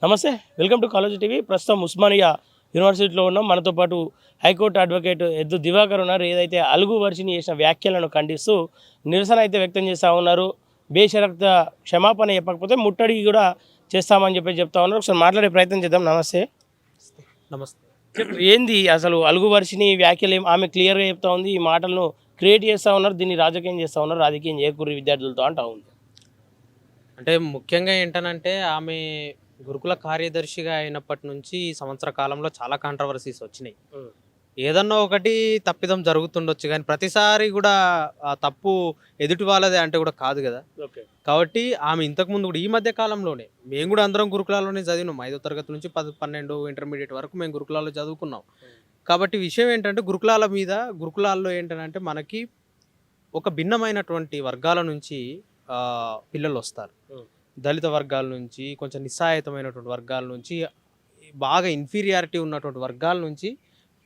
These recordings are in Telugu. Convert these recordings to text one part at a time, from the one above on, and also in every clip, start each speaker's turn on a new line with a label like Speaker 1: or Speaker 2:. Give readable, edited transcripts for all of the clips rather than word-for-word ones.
Speaker 1: నమస్తే, వెల్కమ్ టు కాలేజ్ టీవీ. ప్రస్తుతం ఉస్మానియా యూనివర్సిటీలో ఉన్నాం. మనతో పాటు హైకోర్టు అడ్వకేట్ ఎద్దు దివాకర్ ఉన్నారు. ఏదైతే అలుగు వర్షిని చేసిన వ్యాఖ్యలను ఖండిస్తూ నిరసన అయితే వ్యక్తం చేస్తూ ఉన్నారు. బేషరత క్షమాపణ చెప్పకపోతే ముట్టడికి కూడా చేస్తామని చెప్తా ఉన్నారు. ఒకసారి మాట్లాడే ప్రయత్నం చేద్దాం. నమస్తే.
Speaker 2: నమస్తే.
Speaker 1: చెప్పు, ఏంది అసలు అలుగు వర్షిని వ్యాఖ్యలు? ఆమె క్లియర్గా చెప్తా ఉంది. ఈ మాటలను క్రియేట్ చేస్తూ ఉన్నారు, దీన్ని రాజకీయం చేస్తూ ఉన్నారు, రాజకీయం చేయకూరి విద్యార్థులతో అంటా ఉంది.
Speaker 2: అంటే ముఖ్యంగా ఏంటనంటే ఆమె గురుకుల కార్యదర్శిగా అయినప్పటి నుంచి ఈ సంవత్సర కాలంలో చాలా కాంట్రవర్సీస్ వచ్చినాయి. ఏదన్నా ఒకటి తప్పిదం జరుగుతుండొచ్చు కానీ ప్రతిసారి కూడా ఆ తప్పు ఎదుటి వాళ్ళదే అంటే కూడా కాదు కదా.
Speaker 1: ఓకే.
Speaker 2: కాబట్టి ఆమె ఇంతకుముందు కూడా ఈ మధ్య కాలంలోనే మేము కూడా అందరం గురుకులాల్లోనే చదివినాం. 5వ తరగతి నుంచి 12 ఇంటర్మీడియట్ వరకు మేము గురుకులాల్లో చదువుకున్నాం. కాబట్టి విషయం ఏంటంటే గురుకులాల్లో ఏంటంటే మనకి ఒక భిన్నమైనటువంటి వర్గాల నుంచి పిల్లలు వస్తారు. దళిత వర్గాల నుంచి, కొంచెం నిస్సహాయతమైనటువంటి వర్గాల నుంచి, బాగా ఇన్ఫీరియారిటీ ఉన్నటువంటి వర్గాల నుంచి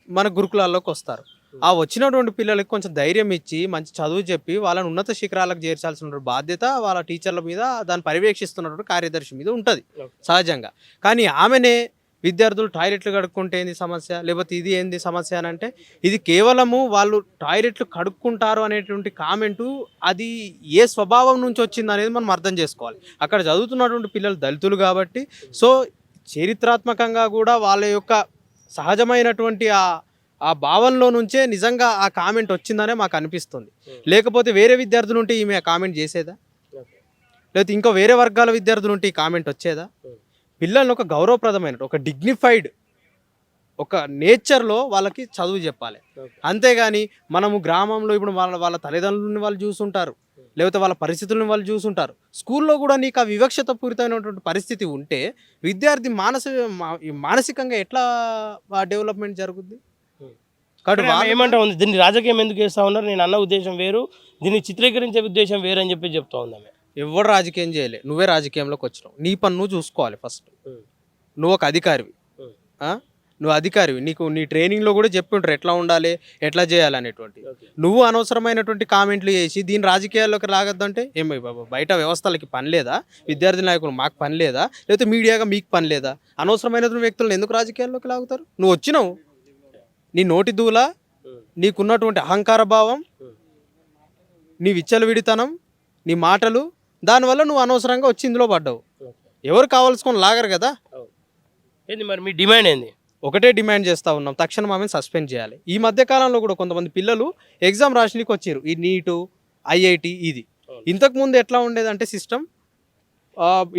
Speaker 2: మన గురుకులాల్లోకి వస్తారు. ఆ వచ్చినటువంటి పిల్లలకి కొంచెం ధైర్యం ఇచ్చి మంచి చదువు చెప్పి వాళ్ళని ఉన్నత శిఖరాలకు చేర్చాల్సిన బాధ్యత వాళ్ళ టీచర్ల మీద, దాన్ని పర్యవేక్షిస్తున్నటువంటి కార్యదర్శి మీద ఉంటుంది సహజంగా. కానీ ఆమెనే విద్యార్థులు టాయిలెట్లు కడుక్కుంటే ఏంది సమస్య, లేకపోతే ఇది ఏంది సమస్య అని అంటే, ఇది కేవలము వాళ్ళు టాయిలెట్లు కడుక్కుంటారు అనేటువంటి కామెంటు అది ఏ స్వభావం నుంచి వచ్చింది అనేది మనం అర్థం చేసుకోవాలి. అక్కడ చదువుతున్నటువంటి పిల్లలు దళితులు కాబట్టి సో చరిత్రాత్మకంగా కూడా వాళ్ళ యొక్క సహజమైనటువంటి ఆ భావనలో నుంచే నిజంగా ఆ కామెంట్ వచ్చిందనే మాకు అనిపిస్తుంది. లేకపోతే వేరే విద్యార్థులు ఉంటే ఈమె కామెంట్ చేసేదా, లేకపోతే ఇంకా వేరే వర్గాల విద్యార్థులు ఉంటే ఈ కామెంట్ వచ్చేదా? పిల్లల్ని ఒక గౌరవప్రదమైన, ఒక డిగ్నిఫైడ్, ఒక నేచర్లో వాళ్ళకి చదువు చెప్పాలి. అంతేగాని మనము గ్రామంలో ఇప్పుడు వాళ్ళ తల్లిదండ్రులని వాళ్ళు చూసుంటారు, లేకపోతే వాళ్ళ పరిస్థితులను వాళ్ళు చూసుంటారు. స్కూల్లో కూడా నీకు ఆ వివక్షత పూరితమైనటువంటి పరిస్థితి ఉంటే విద్యార్థి మానసికంగా ఎట్లా డెవలప్మెంట్ జరుగుద్ది?
Speaker 1: కాబట్టి ఏమంటా ఉంది, దీన్ని రాజకీయం ఎందుకు చేస్తూ ఉన్నారు? నేను అన్న ఉద్దేశం వేరు, దీన్ని చిత్రీకరించే ఉద్దేశం వేరు అని చెప్తా ఉంది ఆమె.
Speaker 2: ఎవరు రాజకీయం చేయలే, నువ్వే రాజకీయంలోకి వచ్చినావు. నీ పని నువ్వు చూసుకోవాలి. ఫస్ట్ నువ్వు ఒక అధికారివి, నువ్వు అధికారివి. నీ ట్రైనింగ్లో కూడా చెప్పి ఉంటారు ఎట్లా ఉండాలి, ఎట్లా చేయాలి అనేటువంటి. నువ్వు అనవసరమైనటువంటి కామెంట్లు చేసి దీని రాజకీయాల్లోకి రాగద్దంటే ఏమై బాబా, బయట వ్యవస్థలకి పని లేదా? విద్యార్థి నాయకులు మాకు పని లేదా? లేకపోతే మీడియాగా మీకు పని లేదా? అనవసరమైనటువంటి వ్యక్తులను ఎందుకు రాజకీయాల్లోకి లాగుతారు? నువ్వు వచ్చినావు, నీ నోటి దూల, నీకున్నటువంటి అహంకార భావం, నీ విచ్చలవిడితనం, నీ మాటలు, దానివల్ల నువ్వు అనవసరంగా వచ్చి ఇందులో పడ్డావు. ఎవరు కావాల్సుకొని లాగరు కదా.
Speaker 1: ఏంది మరి మీ డిమాండ్ ఏంది?
Speaker 2: ఒకటే డిమాండ్ చేస్తూ ఉన్నాం, తక్షణం ఆమెను సస్పెండ్ చేయాలి. ఈ మధ్య కాలంలో కూడా కొంతమంది పిల్లలు ఎగ్జామ్ రాసినీకి వచ్చారు, ఈ నీటు, ఐఐటి. ఇది ఇంతకుముందు ఎట్లా ఉండేదంటే సిస్టమ్,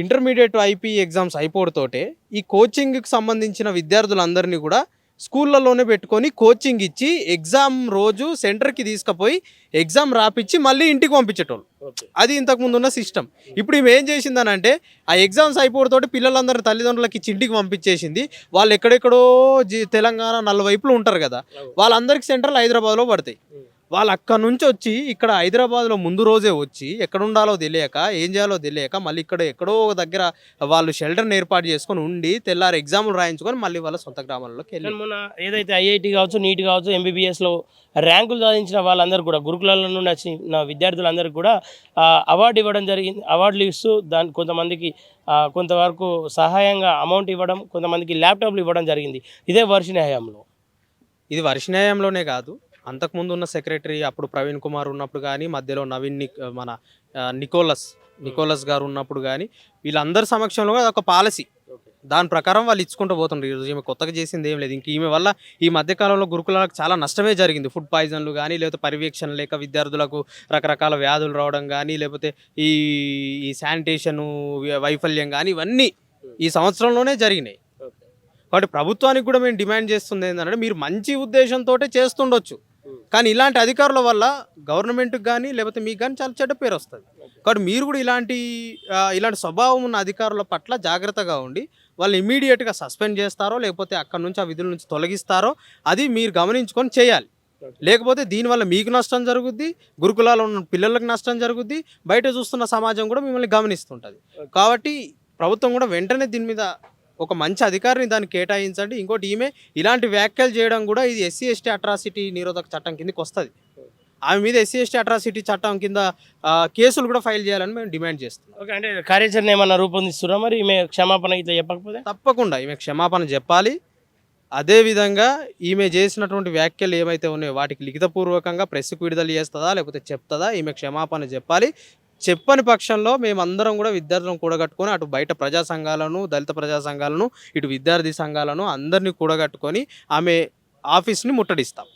Speaker 2: ఇంటర్మీడియట్ ఐపీ ఎగ్జామ్స్ అయిపోవడంతోటే ఈ కోచింగ్కి సంబంధించిన విద్యార్థులందరినీ కూడా స్కూళ్ళలోనే పెట్టుకొని కోచింగ్ ఇచ్చి ఎగ్జామ్ రోజు సెంటర్కి తీసుకుపోయి ఎగ్జామ్ రాపిచ్చి మళ్ళీ ఇంటికి పంపించేటోళ్ళు. అది ఇంతకుముందు ఉన్న సిస్టమ్. ఇప్పుడు ఈమె ఏం చేసిందని అంటే, ఆ ఎగ్జామ్స్ అయిపోవడంతో పిల్లలందరూ తల్లిదండ్రులకి ఇంటికి పంపించేసింది. వాళ్ళు ఎక్కడెక్కడో తెలంగాణ నలువైపులు ఉంటారు కదా, వాళ్ళందరికీ సెంటర్లు హైదరాబాద్లో పడతాయి. వాళ్ళు అక్కడ నుంచి వచ్చి ఇక్కడ హైదరాబాద్లో ముందు రోజే వచ్చి ఎక్కడ ఉండాలో తెలియక, ఏం చేయాలో తెలియక, మళ్ళీ ఇక్కడ ఎక్కడో దగ్గర వాళ్ళు షెల్టర్ని ఏర్పాటు చేసుకొని ఉండి తెల్లారి ఎగ్జామ్లు రాయించుకొని మళ్ళీ వాళ్ళ సొంత గ్రామాల్లోకి వెళ్ళి,
Speaker 1: మొన్న ఏదైతే ఐఐటి కావచ్చు, నీట్ కావచ్చు, ఎంబీబీఎస్లో ర్యాంకులు సాధించిన వాళ్ళందరూ కూడా, గురుకులాల నుండి వచ్చిన విద్యార్థులందరికీ కూడా అవార్డు ఇవ్వడం జరిగింది. అవార్డులు ఇస్తూ కొంతమందికి కొంతవరకు సహాయంగా అమౌంట్ ఇవ్వడం, కొంతమందికి ల్యాప్టాప్లు ఇవ్వడం జరిగింది. ఇదే వర్షిని హయాంలో.
Speaker 2: ఇది వర్షిని హయాంలోనే కాదు, అంతకుముందు ఉన్న సెక్రటరీ అప్పుడు ప్రవీణ్ కుమార్ ఉన్నప్పుడు కానీ, మధ్యలో మన నికోలస్ గారు ఉన్నప్పుడు కానీ, వీళ్ళందరి సమక్షంలో ఒక పాలసీ, దాని ప్రకారం వాళ్ళు ఇచ్చుకుంటూ పోతుండ్రు. ఈరోజు ఈమె కొత్తగా చేసింది ఏం లేదు. ఇంక ఈమె వల్ల ఈ మధ్యకాలంలో గురుకులాలకు చాలా నష్టమే జరిగింది. ఫుడ్ పాయిజన్లు కానీ, లేకపోతే పర్యవేక్షణ లేక విద్యార్థులకు రకరకాల వ్యాధులు రావడం కానీ, లేకపోతే ఈ శానిటేషన్ వైఫల్యం కానీ, ఇవన్నీ ఈ సంవత్సరంలోనే జరిగినాయి. కాబట్టి ప్రభుత్వానికి కూడా మేము డిమాండ్ చేస్తుంది ఏంటంటే, మీరు మంచి ఉద్దేశంతో చేస్తుండొచ్చు, కానీ ఇలాంటి అధికారుల వల్ల గవర్నమెంట్కి కానీ లేకపోతే మీకు కానీ చాలా చెడ్డ పేరు వస్తుంది. కాబట్టి మీరు కూడా ఇలాంటి స్వభావం ఉన్న అధికారుల పట్ల జాగ్రత్తగా ఉండి వాళ్ళు ఇమీడియట్గా సస్పెండ్ చేస్తారో, లేకపోతే అక్కడ నుంచి ఆ విధుల నుంచి తొలగిస్తారో అది మీరు గమనించుకొని చేయాలి. లేకపోతే దీనివల్ల మీకు నష్టం జరుగుద్ది, గురుకులాల్లో ఉన్న పిల్లలకు నష్టం జరుగుద్ది, బయట చూస్తున్న సమాజం కూడా మిమ్మల్ని గమనిస్తుంటుంది. కాబట్టి ప్రభుత్వం కూడా వెంటనే దీని మీద ఒక మంచి అధికారిని దాన్ని కేటాయించండి. ఇంకోటి, ఈమె ఇలాంటి వ్యాఖ్యలు చేయడం కూడా ఇది SC/ST అట్రాసిటీ నిరోధక చట్టం కిందకి వస్తుంది. ఆమె మీద ఎస్సీ ఎస్టీ అట్రాసిటీ చట్టం కింద కేసులు కూడా ఫైల్ చేయాలని మేము డిమాండ్ చేస్తున్నాం.
Speaker 1: ఓకే, అంటే కార్యాచరణ ఏమన్నా రూపొందిస్తున్నా మరి ఈమె క్షమాపణ ఇట్లా చెప్పకపోతే?
Speaker 2: తప్పకుండా ఈమె క్షమాపణ చెప్పాలి. అదేవిధంగా ఈమె చేసినటువంటి వ్యాఖ్యలు ఏవైతే ఉన్నాయో వాటికి లిఖితపూర్వకంగా ప్రెస్కు విడుదల చేస్తుందా లేకపోతే చెప్తుందా, ఈమె క్షమాపణ చెప్పాలి. చెప్పని పక్షంలో మేమందరం కూడా విద్యార్థులను కూడగట్టుకొని అటు బయట ప్రజా సంఘాలను, దళిత ప్రజా సంఘాలను, ఇటు విద్యార్థి సంఘాలను అందరినీ కూడగట్టుకొని ఆమె ఆఫీస్ని ముట్టడిస్తాం.